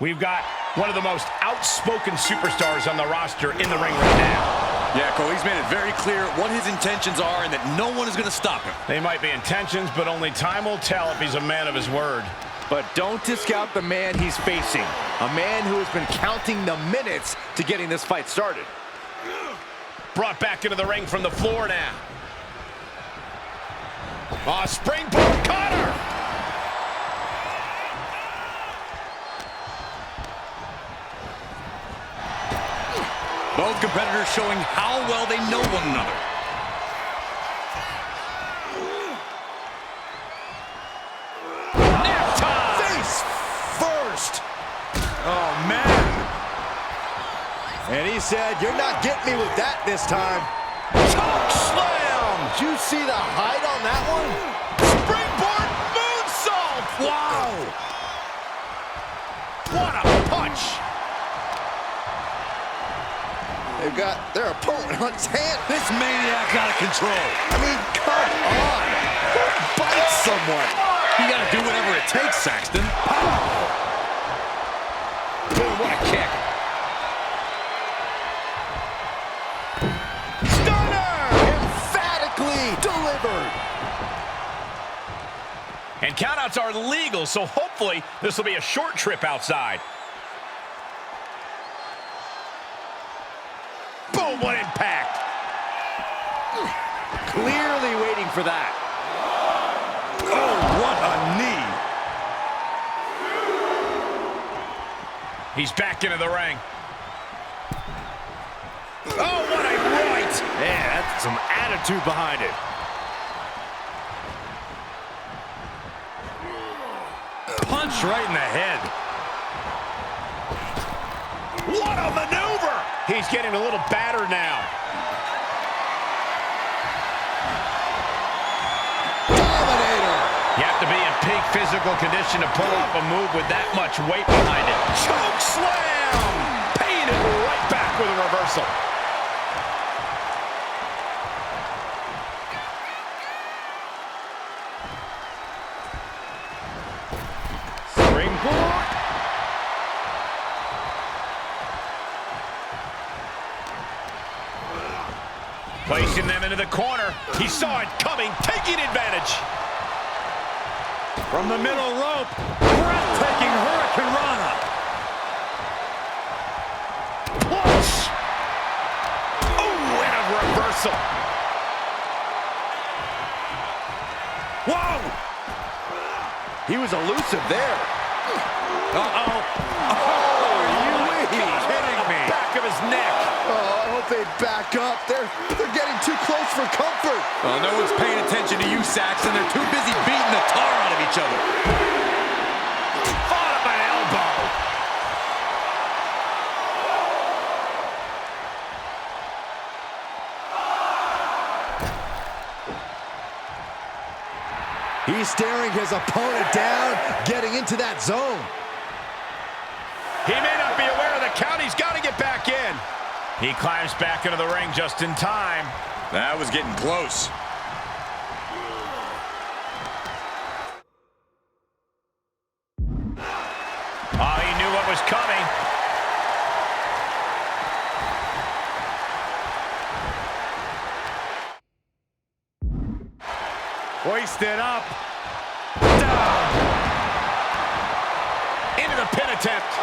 We've got one of the most outspoken superstars on the roster in the ring right now. Yeah, Cole, he's made it very clear what his intentions are and that no one is going to stop him. They might be intentions, but only time will tell if he's a man of his word. But don't discount the man he's facing. A man who has been counting the minutes to getting this fight started. Brought back into the ring from the floor now. Oh, springboard cutter! Both competitors showing how well they know one another. Nap time! Face first! Oh, man. And he said, you're not getting me with that this time. Choke slam! Did you see the height on that one? Springboard moonsault! Wow! What a punch! They've got their opponent on his hand. This maniac's out of control. I mean, come on. Who bites someone? You got to do whatever it takes, Saxton. Boom, what a kick. Emphatically delivered. And countouts are legal, so hopefully this will be a short trip outside. Boom, what impact. Clearly waiting for that. Oh, what a knee. He's back into the ring. Oh, what a right. Man, that's some attitude behind it. Punch right in the head. What a maneuver! He's getting a little battered now. Dominator! You have to be in peak physical condition to pull off a move with that much weight behind it. Choke slam! Paying it right back with a reversal. Springboard! Placing them into the corner. He saw it coming, taking advantage. From the middle rope, breathtaking Hurricane Rana. Push! Oh, and a reversal. Whoa! He was elusive there. Uh-oh. Oh, are you kidding me? Back of his neck. Oh, I hope they back up. They're getting too close for comfort. Well, no one's paying attention to you, Saxton. They're too busy beating the tar out of each other. Fought up an elbow. He's staring his opponent down, getting into that zone. He may not be aware of the count. He's got to get back in. He climbs back into the ring just in time. That was getting close. Oh, he knew what was coming. Hoisted up. Down. Into the pin attempt.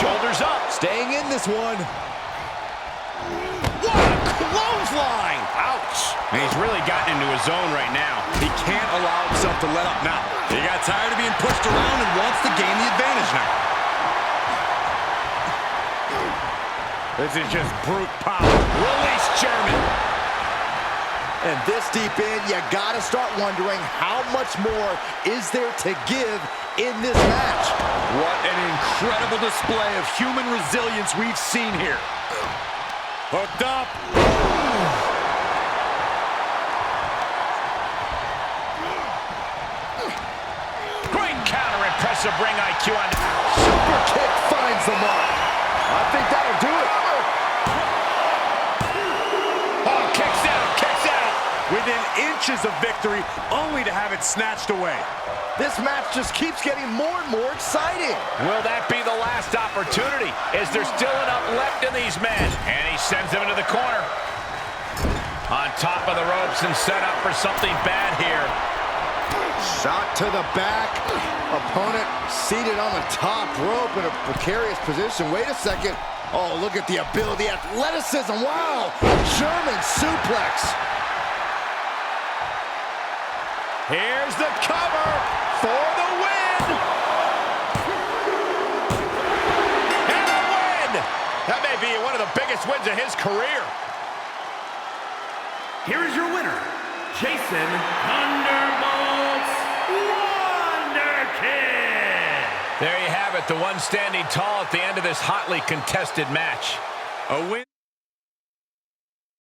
Shoulders up. Staying in this one. What a clothesline. Ouch. And he's really gotten into his zone right now. He can't allow himself to let up now. He got tired of being pushed around and wants to gain the advantage now. This is just brute power. Release German. And this deep in, you gotta start wondering how much more is there to give in this match. What an incredible display of human resilience we've seen here. Hooked up. Great counter, impressive ring IQ on. Super kick finds the mark. I think that'll do it. Oh, kicks out, kicks out. With within inches of victory, only to have it snatched away. This match just keeps getting more and more exciting. Will that be the last opportunity? Is there still enough left in these men? And he sends them into the corner. On top of the ropes and set up for something bad here. Shot to the back. Opponent seated on the top rope in a precarious position. Wait a second. Oh, look at the ability, athleticism. Wow, German suplex. Here's the cover for the win. And a win. That may be one of the biggest wins of his career. Here is your winner, Jason Thunderbolts Wonderkid. There you have it, the one standing tall at the end of this hotly contested match. A win.